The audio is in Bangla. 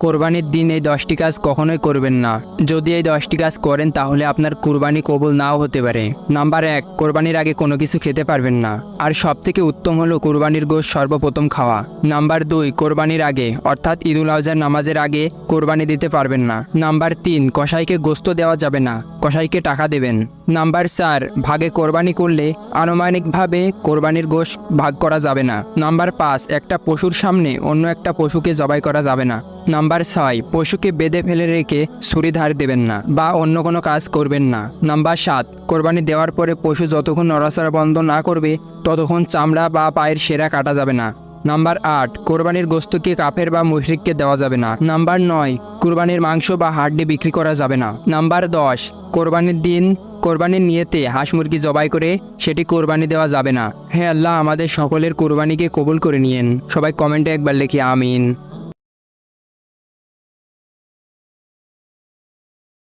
কোরবানির দিন এই 10টি কাজ কখনোই করবেন না। যদি এই 10টি কাজ করেন তাহলে আপনার কুরবানি কবুল নাও হতে পারে। নাম্বার 1, কোরবানির আগে কোনো কিছু খেতে পারবেন না। আর সবথেকে উত্তম হলো কোরবানির গোশত সর্বপ্রথম খাওয়া। নাম্বার 2, কোরবানির আগে অর্থাৎ ঈদুল আজহার নামাজের আগে কোরবানি দিতে পারবেন না। নাম্বার 3, কসাইকে গোশত দেওয়া যাবে না, কসাইকে টাকা দেবেন। নাম্বার 4, ভাগে কোরবানি করলে আনুমানিকভাবে কোরবানির গোশত ভাগ করা যাবে না। নাম্বার 5, একটা পশুর সামনে অন্য একটা পশুকে জবাই করা যাবে না। নাম্বার 6, পশুকে বেঁধে ফেলে রেখে ছুরি ধার দেবেন না বা অন্য কোনো কাজ করবেন না। নাম্বার 7, কোরবানি দেওয়ার পরে পশু যতক্ষণ নড়াচড়া বন্ধ না করবে ততক্ষণ চামড়া বা পায়ের সেরা কাটা যাবে না। নাম্বার 8, কোরবানির গোশতকে কাফের বা মুশরিককে দেওয়া যাবে না। নাম্বার 9, কোরবানির মাংস বা হাড্ডি বিক্রি করা যাবে না। নাম্বার 10, কোরবানির দিন কোরবানির নিয়তে হাঁস মুরগি জবাই করে সেটি কোরবানি দেওয়া যাবে না। হে আল্লাহ, আমাদের সকলের কোরবানিকে কবুল করে নিয়েন। সবাই কমেন্টে একবার লিখি আমিন।